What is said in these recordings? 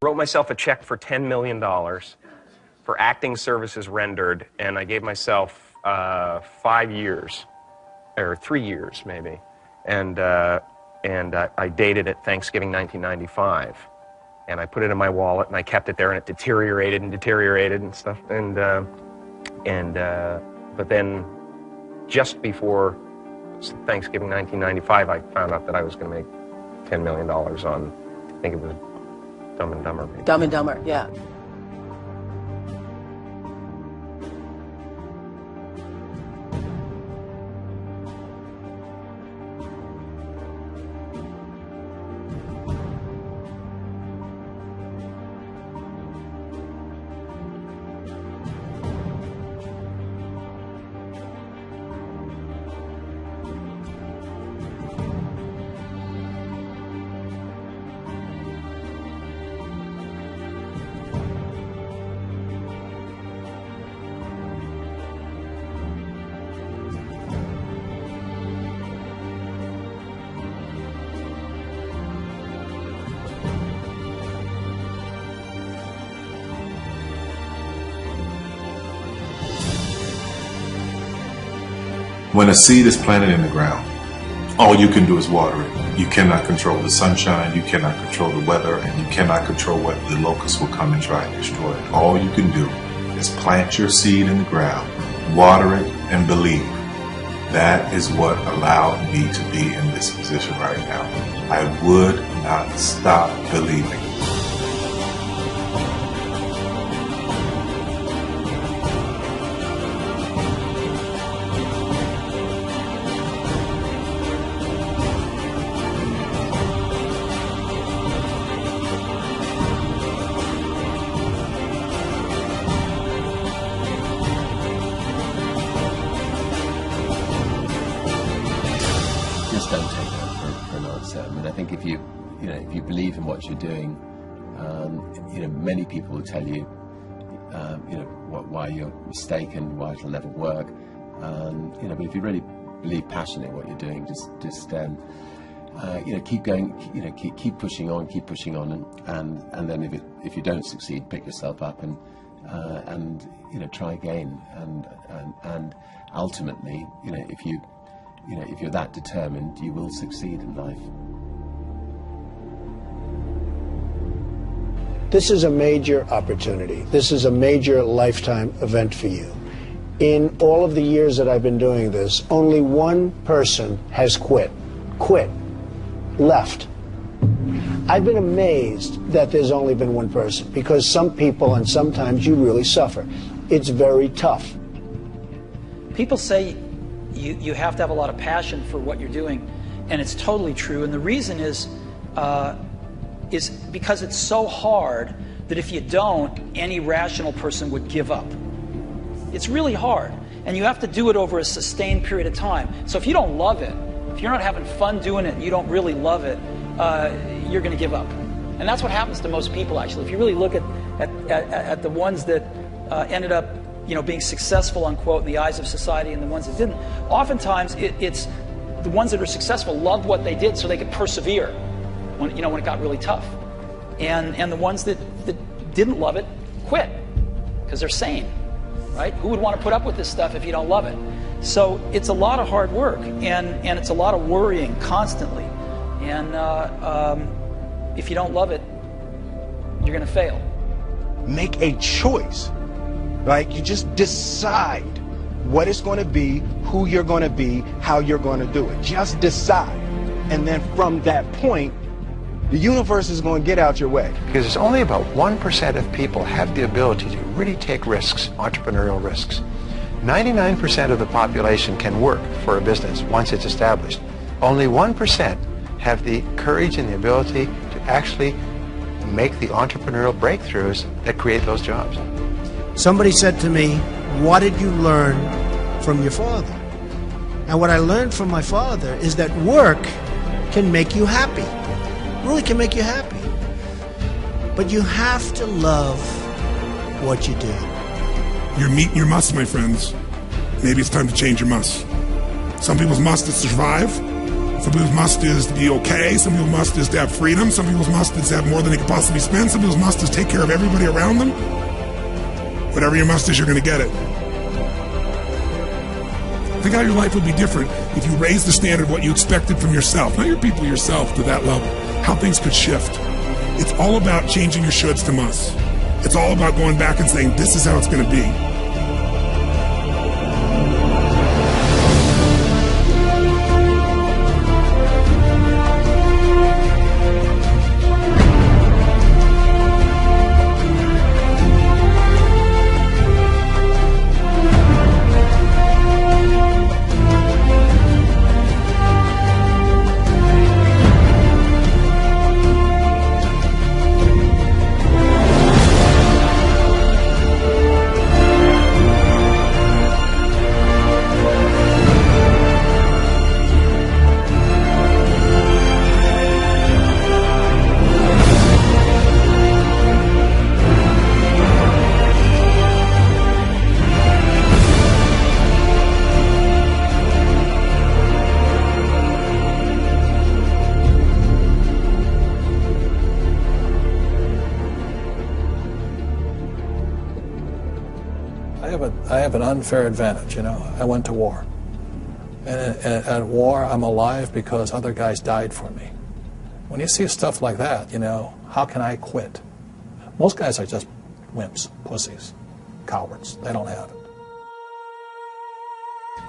wrote myself a check for $10 million for acting services rendered, and I gave myself 5 years, or 3 years maybe, and I dated it Thanksgiving 1995, and I put it in my wallet, and I kept it there, and it deteriorated and stuff, but then just before Thanksgiving 1995, I found out that I was going to make $10 million on, I think it was Dumb and Dumber. Maybe. Dumb and Dumber, yeah. When a seed is planted in the ground, all you can do is water it. You cannot control the sunshine, you cannot control the weather, and you cannot control what the locusts will come and try and destroy it. All you can do is plant your seed in the ground, water it, and believe. That is what allowed me to be in this position right now. I would not stop believing. Just don't take that for an answer. I mean, I think if you believe in what you're doing, many people will tell you, why you're mistaken, why it'll never work. But if you really believe passionately in what you're doing, just keep going, keep pushing on, and then if you don't succeed, pick yourself up and try again, and ultimately, if you're that determined, you will succeed in life. This is a major opportunity. This is a major lifetime event for you. In all of the years that I've been doing this, only one person has quit, left. I've been amazed that there's only been one person, because some people, and sometimes you really suffer. It's very tough. People say you have to have a lot of passion for what you're doing, and it's totally true. And the reason is because it's so hard that if you don't, any rational person would give up. It's really hard, and you have to do it over a sustained period of time. So if you don't love it, if you're not having fun doing it and you don't really love it, you're going to give up. And that's what happens to most people, actually. If you really look at the ones that ended up being successful, unquote, in the eyes of society, and the ones that didn't, oftentimes it's the ones that are successful loved what they did so they could persevere when it got really tough. And the ones that didn't love it quit because they're sane, right? Who would want to put up with this stuff if you don't love it? So it's a lot of hard work, and it's a lot of worrying constantly. And if you don't love it, you're going to fail. Make a choice. Like, you just decide what it's going to be, who you're going to be, how you're going to do it. Just decide. And then from that point, the universe is going to get out your way. Because it's only about 1% of people have the ability to really take risks, entrepreneurial risks. 99% of the population can work for a business once it's established. Only 1% have the courage and the ability to actually make the entrepreneurial breakthroughs that create those jobs. Somebody said to me, what did you learn from your father? And what I learned from my father is that work can make you happy. Really can make you happy. But you have to love what you do. You're meeting your must, my friends. Maybe it's time to change your must. Some people's must is to survive. Some people's must is to be okay. Some people's must is to have freedom. Some people's must is to have more than they could possibly spend. Some people's must is take care of everybody around them. Whatever your must is, you're going to get it. Think how your life would be different if you raised the standard of what you expected from yourself, not your people, yourself, to that level. How things could shift. It's all about changing your shoulds to musts. It's all about going back and saying, this is how it's going to be. I have an unfair advantage, you know. I went to war. And at war, I'm alive because other guys died for me. When you see stuff like that, you know, how can I quit? Most guys are just wimps, pussies, cowards. They don't have it.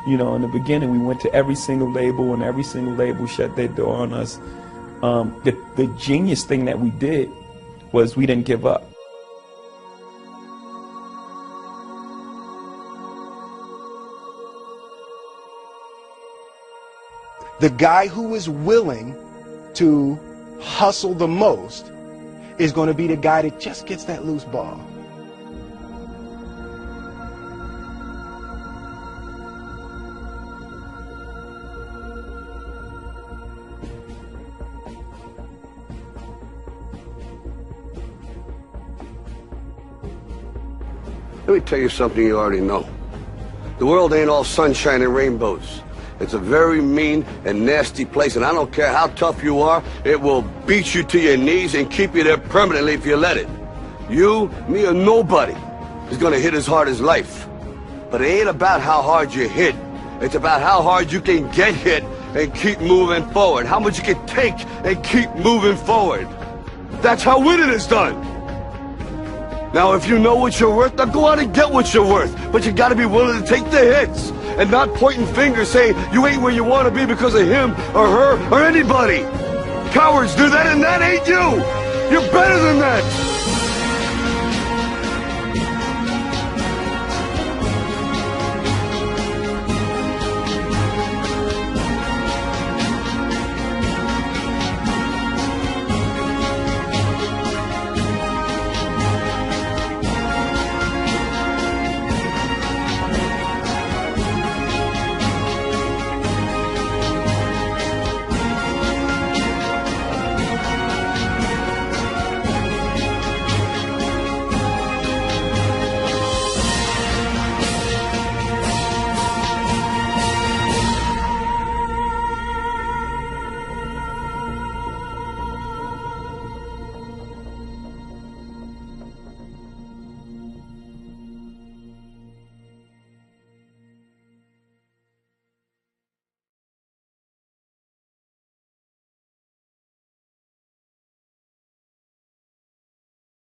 You know, in the beginning, we went to every single label, and every single label shut their door on us. The genius thing that we did was we didn't give up. The guy who is willing to hustle the most is going to be the guy that just gets that loose ball. Let me tell you something you already know. The world ain't all sunshine and rainbows. It's a very mean and nasty place, and I don't care how tough you are, it will beat you to your knees and keep you there permanently if you let it. You, me, or nobody is gonna hit as hard as life. But it ain't about how hard you hit. It's about how hard you can get hit and keep moving forward. How much you can take and keep moving forward. That's how winning is done. Now, if you know what you're worth, now go out and get what you're worth. But you gotta be willing to take the hits and not pointing fingers saying you ain't where you want to be because of him or her or anybody. Cowards do that, and that ain't you. You're better than that.